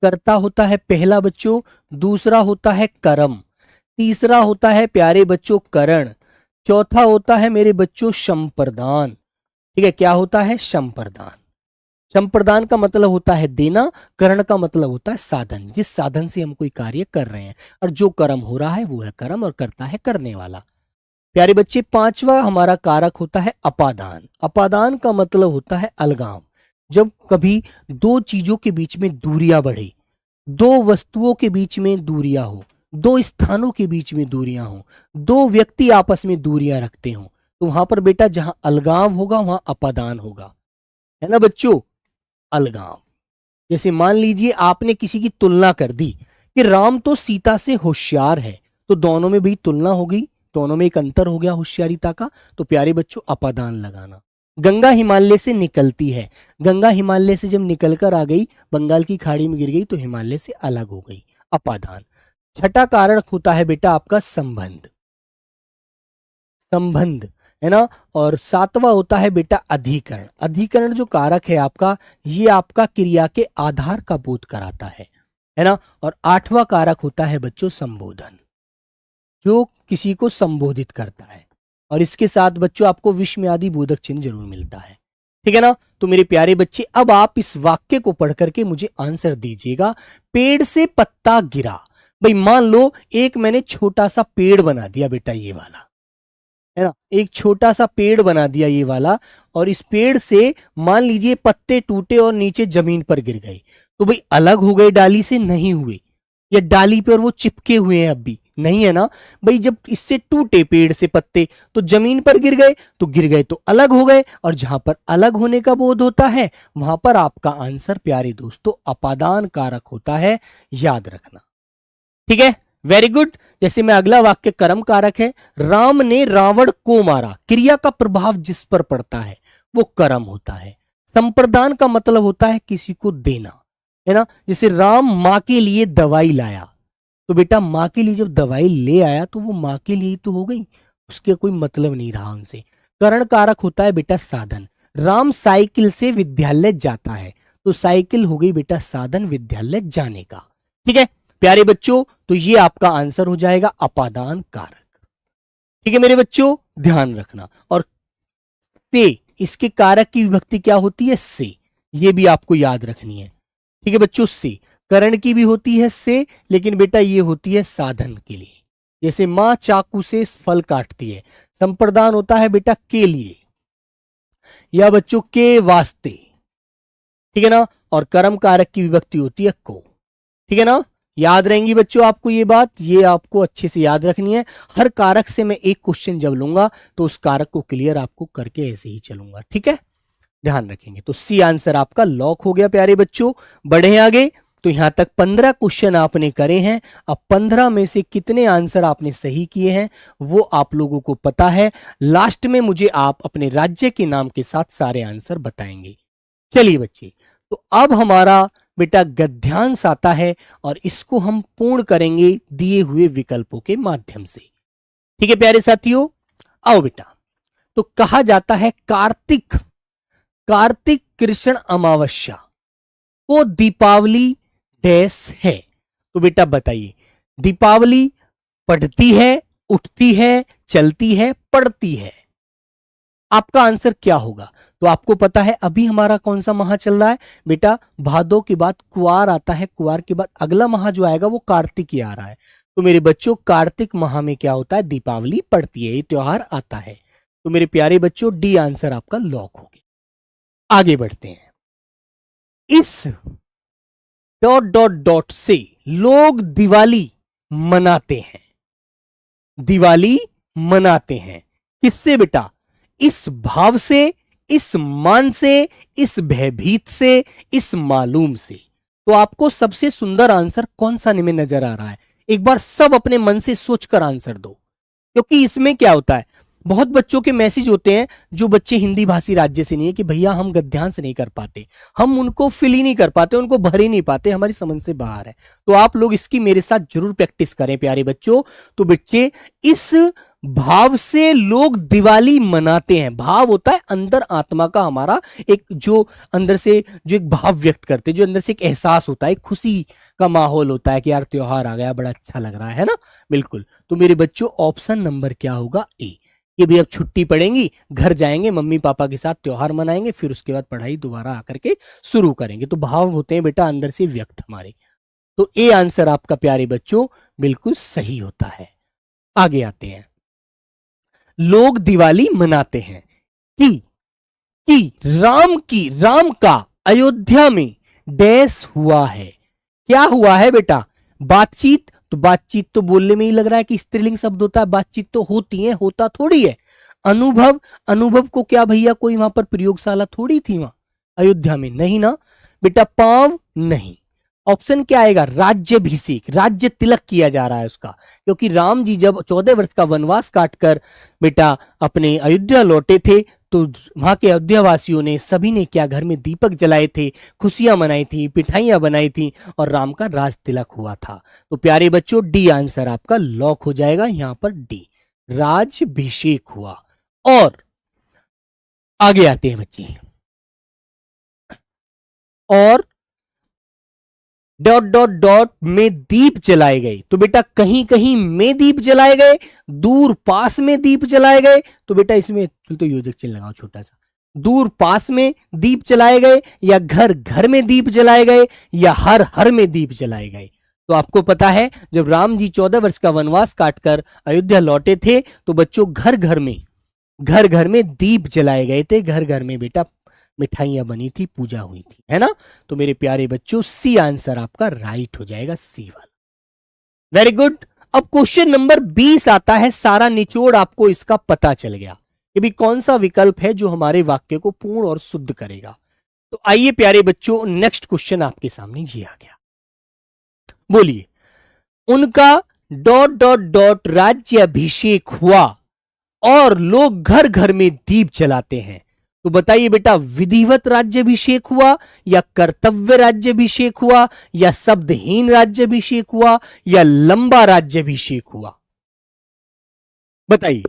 कर्ता होता है पहला बच्चों। दूसरा होता है कर्म, तीसरा होता है प्यारे बच्चों करण, चौथा होता है मेरे बच्चों संप्रदान। ठीक है, क्या होता है, संप्रदान। संप्रदान का मतलब होता है देना, करण का मतलब होता है साधन, जिस साधन से हम कोई कार्य कर रहे हैं, और जो कर्म हो रहा है वो है कर्म और करता है करने वाला। प्यारे बच्चे पांचवा हमारा कारक होता है अपादान। अपादान का मतलब होता है अलगाव। जब कभी दो चीजों के बीच में दूरियां बढ़े, दो वस्तुओं के बीच में दूरियां हो, दो स्थानों के बीच में दूरियां हो, दो व्यक्ति आपस में दूरियां रखते हो, तो वहां पर बेटा जहां अलगाव होगा वहां अपादान होगा, है ना बच्चों, अलगाव। जैसे मान लीजिए आपने किसी की तुलना कर दी कि राम तो सीता से होशियार है, तो दोनों में भी तुलना हो गई, दोनों में एक अंतर हो गया होशियारिता का, तो प्यारे बच्चों अपादान लगाना। गंगा हिमालय से निकलती है, गंगा हिमालय से जब निकलकर आ गई बंगाल की खाड़ी में गिर गई तो हिमालय से अलग हो गई, अपादान। छठा कारक होता है बेटा आपका संबंध, संबंध, है ना। और सातवां होता है बेटा अधिकरण। अधिकरण जो कारक है आपका, ये आपका क्रिया के आधार का बोध कराता है ना। और आठवां कारक होता है बच्चों संबोधन, जो किसी को संबोधित करता है, और इसके साथ बच्चों आपको विस्मयादि बोधक चिन्ह जरूर मिलता है। ठीक है ना। तो मेरे प्यारे बच्चे अब आप इस वाक्य को पढ़ करके मुझे आंसर दीजिएगा। पेड़ से पत्ता गिरा, भाई मान लो एक मैंने छोटा सा पेड़ बना दिया बेटा, ये वाला, है ना, एक छोटा सा पेड़ बना दिया ये वाला, और इस पेड़ से मान लीजिए पत्ते टूटे और नीचे जमीन पर गिर गए, तो भाई अलग हो गए डाली से, नहीं हुए, या डाली पे और वो चिपके हुए हैं, अब भी नहीं, है ना। भाई जब इससे टूटे पेड़ से पत्ते तो जमीन पर गिर गए, तो गिर गए तो अलग हो गए, और जहां पर अलग होने का बोध होता है वहां पर आपका आंसर प्यारे दोस्तों अपादान कारक होता है, याद रखना। ठीक है, वेरी गुड। जैसे मैं अगला वाक्य कर्म कारक है, राम ने रावण को मारा, क्रिया का प्रभाव जिस पर पड़ता है वो कर्म होता है। संप्रदान का मतलब होता है किसी को देना, है ना। जैसे राम माँ के लिए दवाई लाया, तो बेटा माँ के लिए जब दवाई ले आया तो वो माँ के लिए तो हो गई, उसके कोई मतलब नहीं रहा उनसे। करण कारक होता है बेटा साधन। राम साइकिल से विद्यालय जाता है, तो साइकिल हो गई बेटा साधन विद्यालय जाने का। ठीक है प्यारे बच्चों, तो ये आपका आंसर हो जाएगा अपादान कारक। ठीक है मेरे बच्चों, ध्यान रखना। और से, इसके कारक की विभक्ति क्या होती है, से, ये भी आपको याद रखनी है। ठीक है बच्चों, से करण की भी होती है से, लेकिन बेटा ये होती है साधन के लिए। जैसे मां चाकू से फल काटती है, संप्रदान होता है बेटा के लिए, या बच्चों के वास्ते। ठीक है ना। और कर्म कारक की विभक्ति होती है को। ठीक है ना, याद रहेंगी बच्चों आपको ये बात, ये आपको अच्छे से याद रखनी है। हर कारक से मैं एक क्वेश्चन जब लूंगा तो उस कारक को क्लियर आपको करके ऐसे ही चलूंगा, ठीक है, ध्यान रखेंगे। तो सी आंसर आपका लॉक हो गया प्यारे बच्चों। बढ़े आगे, तो यहां तक 15 क्वेश्चन आपने करे हैं। अब 15 में से कितने आंसर आपने सही किए हैं वो आप लोगों को पता है। लास्ट में मुझे आप अपने राज्य के नाम के साथ सारे आंसर बताएंगे। चलिए बच्चे, तो अब हमारा बेटा गद्यांश आता है और इसको हम पूर्ण करेंगे दिए हुए विकल्पों के माध्यम से। ठीक है प्यारे साथियों, आओ बेटा। तो कहा जाता है कार्तिक कृष्ण अमावस्या को दीपावली डैश है। तो बेटा बताइए, दीपावली पढ़ती है, उठती है, चलती है, पढ़ती है, आपका आंसर क्या होगा? तो आपको पता है अभी हमारा कौन सा माह चल रहा है बेटा, भादो के बाद कुआर आता है, कुआर के बाद अगला माह जो आएगा वो कार्तिक ही आ रहा है। तो मेरे बच्चों कार्तिक माह में क्या होता है, दीपावली पड़ती है, ये त्योहार आता है। तो मेरे प्यारे बच्चों डी आंसर आपका लॉक हो गया। आगे बढ़ते हैं। इस डॉट डॉट डॉट से लोग दिवाली मनाते हैं, दिवाली मनाते हैं किससे बेटा? इस भाव से, इस मान से, इस भयभीत से, इस मालूम से। तो आपको सबसे सुंदर आंसर कौन सा में नजर आ रहा है? एक बार सब अपने मन से सोचकर आंसर दो, क्योंकि इसमें क्या होता है, बहुत बच्चों के मैसेज होते हैं जो बच्चे हिंदी भाषी राज्य से नहीं है कि भैया हम गद्यांश नहीं कर पाते, हम उनको फिल ही नहीं कर पाते, उनको भर ही नहीं पाते, हमारी समझ से बाहर है। तो आप लोग इसकी मेरे साथ जरूर प्रैक्टिस करें प्यारे बच्चों। तो बच्चे इस भाव से लोग दिवाली मनाते हैं, भाव होता है अंदर आत्मा का हमारा एक, जो अंदर से जो एक भाव व्यक्त करते हैं, जो अंदर से एक एहसास होता है, खुशी का माहौल होता है कि यार त्योहार आ गया, बड़ा अच्छा लग रहा है ना। बिल्कुल। तो मेरे बच्चों ऑप्शन नंबर क्या होगा? ए। ये भी अब छुट्टी पड़ेंगी, घर जाएंगे, मम्मी पापा के साथ त्योहार मनाएंगे, फिर उसके बाद पढ़ाई दोबारा आकर के शुरू करेंगे। तो भाव होते हैं बेटा अंदर से व्यक्त हमारे। तो ए आंसर आपका प्यारे बच्चों बिल्कुल सही होता है। आगे आते हैं। लोग दिवाली मनाते हैं कि राम का अयोध्या में डैश हुआ है। क्या हुआ है बेटा? बातचीत। तो बातचीत तो बोलने में ही लग रहा है कि स्त्रीलिंग शब्द होता है, बातचीत तो होती है, होता थोड़ी है। अनुभव को क्या भैया कोई वहां पर प्रयोगशाला थोड़ी थी वहां अयोध्या में? नहीं ना बेटा, पांव नहीं। ऑप्शन क्या आएगा? राज्यभिषेक, राज्य तिलक किया जा रहा है उसका, क्योंकि राम जी जब 14 वर्ष का वनवास काटकर बेटा अपने अयोध्या लौटे थे तो वहां के अयोध्या वासियों ने सभी ने क्या, घर में दीपक जलाए थे, खुशियां मनाई थी, मिठाइयां बनाई थी और राम का राज तिलक हुआ था। तो प्यारे बच्चों डी आंसर आपका लॉक हो जाएगा यहां पर, डी, राज्यभिषेक हुआ। और आगे आते हैं बच्चे। और डॉट डॉट डॉट में दीप जलाए गए। तो बेटा कहीं कहीं में दीप जलाए गए, दूर पास में दीप जलाए गए। तो बेटा इसमें तो योजक चिन्ह लगाओ छोटा सा, दूर पास में दीप जलाए गए, या घर घर में दीप जलाए गए, या हर हर में दीप जलाए गए। तो आपको पता है जब राम जी 14 वर्ष का वनवास काटकर अयोध्या लौटे थे तो बच्चों घर घर में दीप जलाए गए थे, घर घर में बेटा मिठाइयां बनी थी, पूजा हुई थी, है ना। तो मेरे प्यारे बच्चों सी आंसर आपका राइट हो जाएगा, सी वाला। Very good. अब क्वेश्चन नंबर 20 आता है, सारा निचोड़ आपको इसका पता चल गया कि भी कौन सा विकल्प है जो हमारे वाक्य को पूर्ण और शुद्ध करेगा। तो आइए प्यारे बच्चों नेक्स्ट क्वेश्चन आपके सामने ये आ गया। बोलिए, उनका डॉट डॉट डॉट राज्याभिषेक हुआ और लोग घर घर में दीप जलाते हैं। तो बताइए बेटा विधिवत राज्याभिषेक हुआ, या कर्तव्य राज्याभिषेक हुआ, या शब्दहीन राज्याभिषेक हुआ, या लंबा राज्याभिषेक हुआ? बताइए।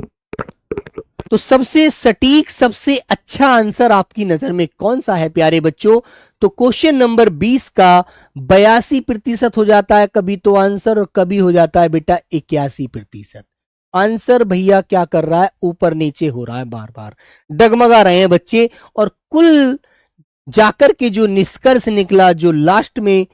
तो सबसे सटीक, सबसे अच्छा आंसर आपकी नजर में कौन सा है प्यारे बच्चों? तो क्वेश्चन नंबर 20 का 82% हो जाता है कभी तो आंसर, और कभी हो जाता है बेटा 81%। आंसर भैया क्या कर रहा है, ऊपर नीचे हो रहा है, बार बार डगमगा रहे हैं बच्चे। और कुल जाकर के जो निष्कर्ष निकला, जो लास्ट में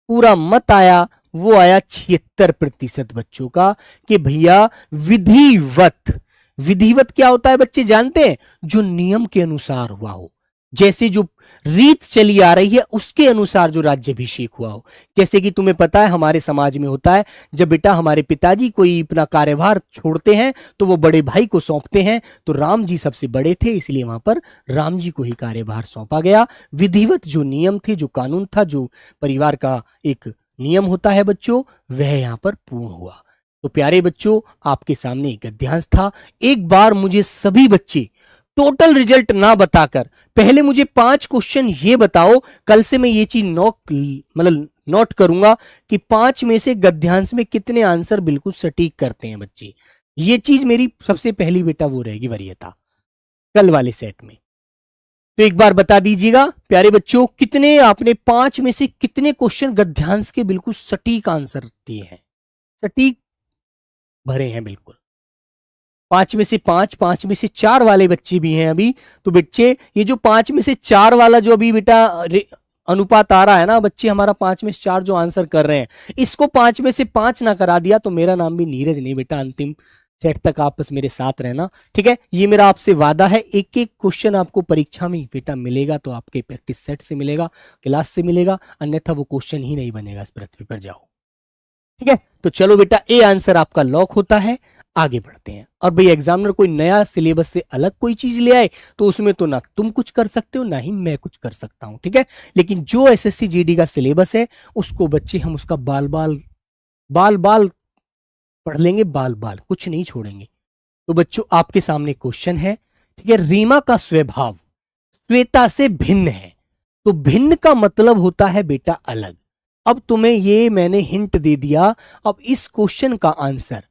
पूरा मत आया, वो आया 76% बच्चों का कि भैया विधिवत। विधिवत क्या होता है बच्चे जानते हैं? जो नियम के अनुसार हुआ हो, जैसे जो रीत चली आ रही है उसके अनुसार जो राज्याभिषेक हुआ हो। जैसे कि तुम्हें पता है हमारे समाज में होता है, जब बेटा हमारे पिताजी कोई अपना कार्यभार छोड़ते हैं तो वो बड़े भाई को सौंपते हैं। तो राम जी सबसे बड़े थे, इसलिए वहां पर राम जी को ही कार्यभार सौंपा गया। विधिवत जो नियम थे, जो कानून था, जो परिवार का एक नियम होता है बच्चों, वह यहाँ पर पूर्ण हुआ। तो प्यारे बच्चों, आपके सामने एक गद्यांश था। एक बार मुझे सभी बच्चे टोटल रिजल्ट ना बताकर पहले मुझे 5 क्वेश्चन ये बताओ। कल से मैं ये चीज नोट करूंगा कि 5 में से गद्यांश में कितने आंसर बिल्कुल सटीक करते हैं बच्चे। ये चीज मेरी सबसे पहली बेटा वो रहेगी वरीयता कल वाले सेट में। तो एक बार बता दीजिएगा प्यारे बच्चों, कितने आपने 5 में से कितने क्वेश्चन गद्यांश के बिल्कुल सटीक आंसर दिए हैं, सटीक भरे हैं बिल्कुल। 5 में से 5, 5 में से 4 वाले बच्चे भी हैं अभी। तो बच्चे ये जो 5 में से 4 वाला जो अभी बेटा अनुपात आ रहा है ना बच्चे, हमारा 5 में से 4 जो आंसर कर रहे हैं, इसको 5 में से 5 ना करा दिया तो मेरा नाम भी नीरज नहीं बेटा। अंतिम सेट तक आप बस मेरे साथ रहना, ठीक है। ये मेरा आपसे वादा है। एक एक क्वेश्चन आपको परीक्षा में बेटा मिलेगा तो आपके प्रैक्टिस सेट से मिलेगा, क्लास से मिलेगा, अन्यथा वो क्वेश्चन ही नहीं बनेगा इस पृथ्वी पर। जाओ, ठीक है। तो चलो बेटा, ए आंसर आपका लॉक होता है। आगे बढ़ते हैं। और भाई एग्जामिनर कोई नया सिलेबस से अलग कोई चीज ले आए तो उसमें तो ना तुम कुछ कर सकते हो ना ही मैं कुछ कर सकता हूं, ठीक है। लेकिन जो एसएससी जीडी का सिलेबस है उसको बच्चे हम उसका बाल बाल पढ़ लेंगे, बाल बाल कुछ नहीं छोड़ेंगे। तो बच्चों आपके सामने क्वेश्चन है, ठीक है। रीमा का स्वभाव श्वेता से भिन्न है। तो भिन्न का मतलब होता है बेटा अलग। अब तुम्हें ये मैंने हिंट दे दिया। अब इस क्वेश्चन का आंसर,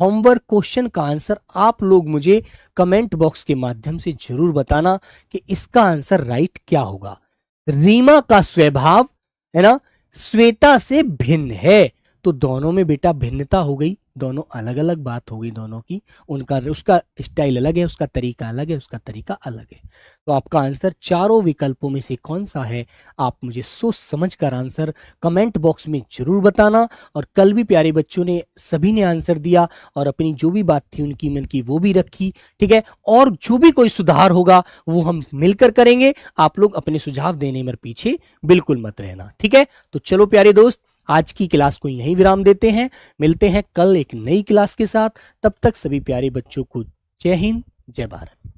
होमवर्क क्वेश्चन का आंसर आप लोग मुझे कमेंट बॉक्स के माध्यम से जरूर बताना कि इसका आंसर राइट क्या होगा। रीमा का स्वभाव है ना श्वेता से भिन्न है। तो दोनों में बेटा भिन्नता हो गई, दोनों अलग अलग बात हो गई दोनों की। उनका उसका स्टाइल अलग है, उसका तरीका अलग है, उसका तरीका अलग है। तो आपका आंसर चारों विकल्पों में से कौन सा है, आप मुझे सोच समझ कर आंसर कमेंट बॉक्स में जरूर बताना। और कल भी प्यारे बच्चों ने सभी ने आंसर दिया और अपनी जो भी बात थी उनकी मन की वो भी रखी, ठीक है। और जो भी कोई सुधार होगा वो हम मिलकर करेंगे। आप लोग अपने सुझाव देने में पीछे बिल्कुल मत रहना, ठीक है। तो चलो प्यारे दोस्त, आज की क्लास को यहीं विराम देते हैं। मिलते हैं कल एक नई क्लास के साथ। तब तक सभी प्यारे बच्चों को जय हिंद, जय भारत।